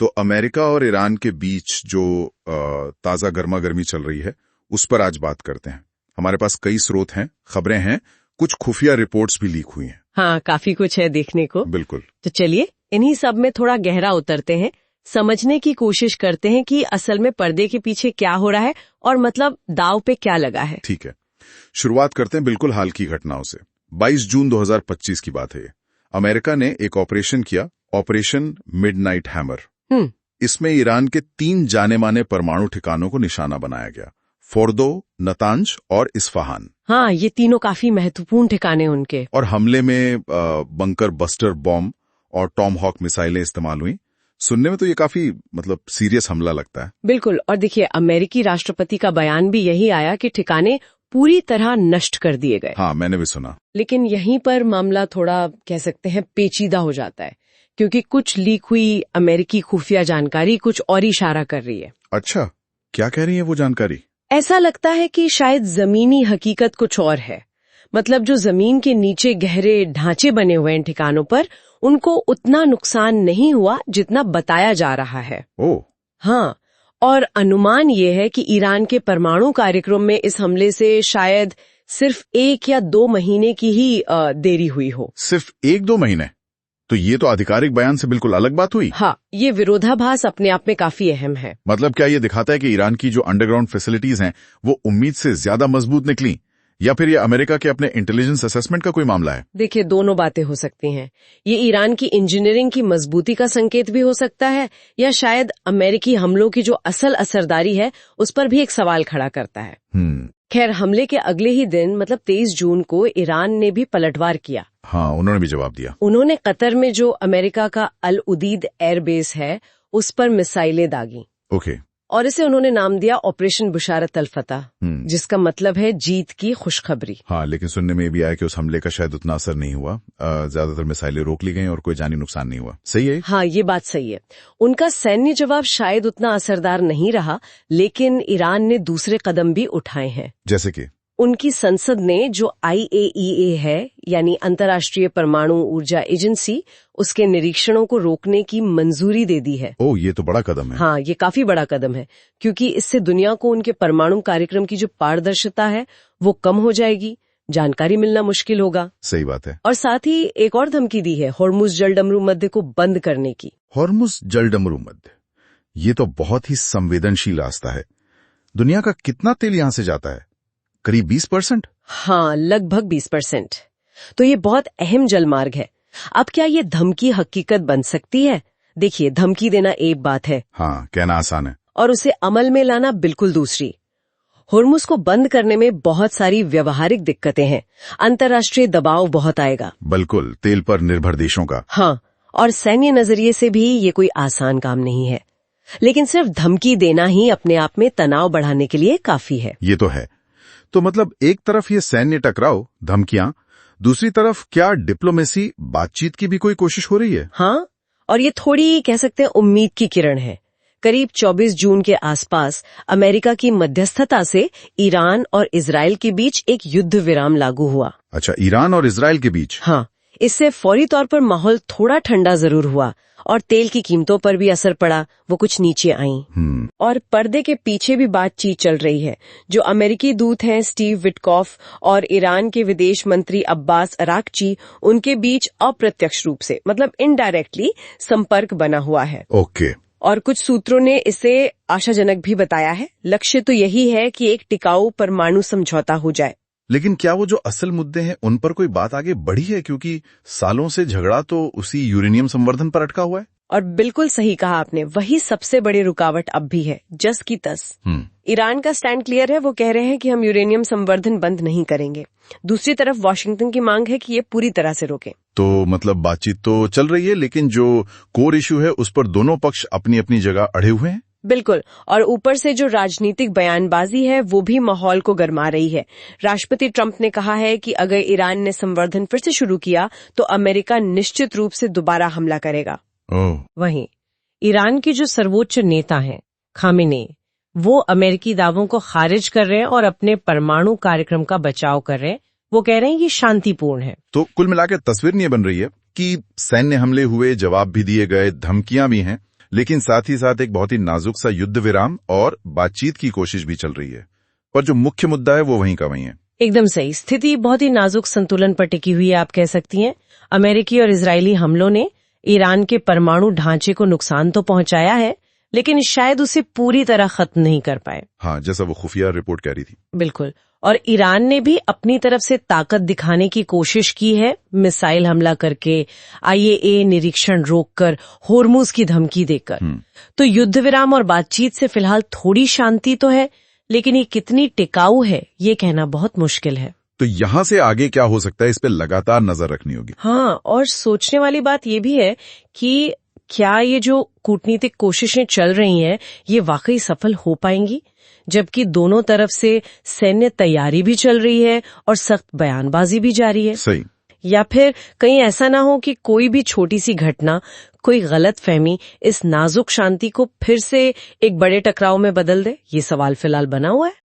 तो अमेरिका और ईरान के बीच जो ताजा गर्मा गर्मी चल रही है उस पर आज बात करते हैं। हमारे पास कई स्रोत हैं, खबरें हैं, कुछ खुफिया रिपोर्ट्स भी लीक हुई हैं। हाँ, काफी कुछ है देखने को। बिल्कुल। तो चलिए इन्हीं सब में थोड़ा गहरा उतरते हैं, समझने की कोशिश करते हैं कि असल में पर्दे के पीछे क्या हो रहा है और मतलब दाव पे क्या लगा है। ठीक है, शुरुआत करते हैं बिल्कुल हाल की घटनाओं से। 22 जून 2025 की बात है ये। अमेरिका ने एक ऑपरेशन किया, ऑपरेशन मिडनाइट हैमर। इसमें ईरान के 3 जाने माने परमाणु ठिकानों को निशाना बनाया गया, फोर्दो, नतांज और इस्फहान। हाँ, ये तीनों काफी महत्वपूर्ण ठिकाने उनके। और हमले में बंकर बस्टर बॉम्ब और टॉम हॉक मिसाइलें इस्तेमाल हुई। सुनने में तो ये काफी सीरियस हमला लगता है। बिल्कुल। और देखिए, अमेरिकी राष्ट्रपति का बयान भी यही आया कि ठिकाने पूरी तरह नष्ट कर दिए गए। हाँ, मैंने भी सुना। लेकिन यहीं पर मामला थोड़ा कह सकते हैं पेचीदा हो जाता है, क्योंकि कुछ लीक हुई अमेरिकी खुफिया जानकारी कुछ और इशारा कर रही है। अच्छा, क्या कह रही है वो जानकारी? ऐसा लगता है कि शायद जमीनी हकीकत कुछ और है। मतलब जो जमीन के नीचे गहरे ढांचे बने हुए हैं ठिकानों पर, उनको उतना नुकसान नहीं हुआ जितना बताया जा रहा है। ओह। हाँ, और अनुमान ये है कि ईरान के परमाणु कार्यक्रम में इस हमले से शायद सिर्फ 1 या 2 महीने की ही देरी हुई हो। सिर्फ 1-2 महीने? तो ये तो आधिकारिक बयान से बिल्कुल अलग बात हुई। हाँ, ये विरोधाभास अपने आप में काफी अहम है। मतलब क्या ये दिखाता है कि ईरान की जो अंडरग्राउंड फैसिलिटीज हैं वो उम्मीद से ज्यादा मजबूत निकली, या फिर ये अमेरिका के अपने इंटेलिजेंस असेसमेंट का कोई मामला है? देखिए, दोनों बातें हो सकती हैं। ये ईरान की इंजीनियरिंग की मजबूती का संकेत भी हो सकता है, या शायद अमेरिकी हमलों की जो असल असरदारी है उस पर भी एक सवाल खड़ा करता है। खैर, हमले के अगले ही दिन मतलब 23 जून को ईरान ने भी पलटवार किया। हाँ, उन्होंने भी जवाब दिया। उन्होंने कतर में जो अमेरिका का अल उदीद एयरबेस है उस पर मिसाइलें दागी। ओके। और इसे उन्होंने नाम दिया ऑपरेशन बुशारत अल फतह, जिसका मतलब है जीत की खुशखबरी। हाँ, लेकिन सुनने में भी आया कि उस हमले का शायद उतना असर नहीं हुआ। ज्यादातर मिसाइलें रोक ली गई और कोई जानी नुकसान नहीं हुआ। सही है? हाँ, ये बात सही है। उनका सैन्य जवाब शायद उतना असरदार नहीं रहा, लेकिन ईरान ने दूसरे कदम भी उठाए हैं। जैसे कि उनकी संसद ने जो IAEA है, यानी अंतर्राष्ट्रीय परमाणु ऊर्जा एजेंसी, उसके निरीक्षणों को रोकने की मंजूरी दे दी है। ओह, ये तो बड़ा कदम है। हाँ, ये काफी बड़ा कदम है, क्योंकि इससे दुनिया को उनके परमाणु कार्यक्रम की जो पारदर्शिता है वो कम हो जाएगी, जानकारी मिलना मुश्किल होगा। सही बात है। और साथ ही एक और धमकी दी है होर्मुज जलडमरू मध्य को बंद करने की। होर्मुज जलडमरू मध्य, ये तो बहुत ही संवेदनशील रास्ता है। दुनिया का कितना तेल यहाँ से जाता है? करीब 20%? हाँ, लगभग 20%। तो ये बहुत अहम जलमार्ग है। अब क्या ये धमकी हकीकत बन सकती है? देखिए, धमकी देना एक बात है, हाँ, कहना आसान है, और उसे अमल में लाना बिल्कुल दूसरी। होर्मुज को बंद करने में बहुत सारी व्यवहारिक दिक्कतें हैं। अंतर्राष्ट्रीय दबाव बहुत आएगा। बिल्कुल, तेल पर निर्भर देशों का। हाँ, और सैन्य नजरिए से भी ये कोई आसान काम नहीं है। लेकिन सिर्फ धमकी देना ही अपने आप में तनाव बढ़ाने के लिए काफी है। ये तो है। तो मतलब एक तरफ ये सैन्य टकराव, धमकियां, दूसरी तरफ क्या डिप्लोमेसी, बातचीत की भी कोई कोशिश हो रही है? हाँ, और ये थोड़ी कह सकते हैं उम्मीद की किरण है। करीब 24 जून के आसपास अमेरिका की मध्यस्थता से ईरान और इजराइल के बीच एक युद्ध विराम लागू हुआ। अच्छा, ईरान और इजराइल के बीच? हाँ, इससे फौरी तौर पर माहौल थोड़ा ठंडा जरूर हुआ और तेल की कीमतों पर भी असर पड़ा, वो कुछ नीचे आईं। और पर्दे के पीछे भी बातचीत चल रही है। जो अमेरिकी दूत हैं स्टीव विटकॉफ और ईरान के विदेश मंत्री अब्बास अराक्ची, उनके बीच अप्रत्यक्ष रूप से मतलब इनडायरेक्टली संपर्क बना हुआ है। ओके। और कुछ सूत्रों ने इसे आशाजनक भी बताया है। लक्ष्य तो यही है कि एक टिकाऊ परमाणु समझौता हो जाए। लेकिन क्या वो जो असल मुद्दे हैं उन पर कोई बात आगे बढ़ी है? क्योंकि सालों से झगड़ा तो उसी यूरेनियम संवर्धन पर अटका हुआ है। और बिल्कुल सही कहा आपने, वही सबसे बड़ी रुकावट अब भी है, जस की तस। ईरान का स्टैंड क्लियर है, वो कह रहे हैं कि हम यूरेनियम संवर्धन बंद नहीं करेंगे। दूसरी तरफ वॉशिंगटन की मांग है कि ये पूरी तरह से रोके। तो मतलब बातचीत तो चल रही है, लेकिन जो कोर इशू है उस पर दोनों पक्ष अपनी अपनी जगह अड़े हुए हैं। बिल्कुल, और ऊपर से जो राजनीतिक बयानबाजी है वो भी माहौल को गरमा रही है। राष्ट्रपति ट्रंप ने कहा है कि अगर ईरान ने संवर्धन फिर से शुरू किया तो अमेरिका निश्चित रूप से दोबारा हमला करेगा। वहीं ईरान के जो सर्वोच्च नेता हैं खामेनेई, वो अमेरिकी दावों को खारिज कर रहे हैं और अपने परमाणु कार्यक्रम का बचाव कर रहे हैं। वो कह रहे हैं कि शांतिपूर्ण है। तो कुल मिलाकर तस्वीर नहीं बन रही है कि सैन्य हमले हुए, जवाब भी दिए गए, धमकियां भी हैं, लेकिन साथ ही साथ एक बहुत ही नाजुक सा युद्ध विराम और बातचीत की कोशिश भी चल रही है। पर जो मुख्य मुद्दा है वो वहीं का वहीं है। एकदम सही। स्थिति बहुत ही नाजुक संतुलन पर टिकी हुई है, आप कह सकती हैं। अमेरिकी और इजरायली हमलों ने ईरान के परमाणु ढांचे को नुकसान तो पहुंचाया है, लेकिन शायद उसे पूरी तरह खत्म नहीं कर पाए। हाँ, जैसा वो खुफिया रिपोर्ट कह रही थी। बिल्कुल। और ईरान ने भी अपनी तरफ से ताकत दिखाने की कोशिश की है, मिसाइल हमला करके, IAEA निरीक्षण रोककर, होर्मुज की धमकी देकर। तो युद्ध विराम और बातचीत से फिलहाल थोड़ी शांति तो है, लेकिन ये कितनी टिकाऊ है ये कहना बहुत मुश्किल है। तो यहाँ से आगे क्या हो सकता है, इस पे लगातार नजर रखनी होगी। हाँ, और सोचने वाली बात ये भी है कि क्या ये जो कूटनीतिक कोशिशें चल रही हैं ये वाकई सफल हो पाएंगी, जबकि दोनों तरफ से सैन्य तैयारी भी चल रही है और सख्त बयानबाजी भी जारी है। सही। या फिर कहीं ऐसा ना हो कि कोई भी छोटी सी घटना, कोई गलत फहमी इस नाजुक शांति को फिर से एक बड़े टकराव में बदल दे। ये सवाल फिलहाल बना हुआ है।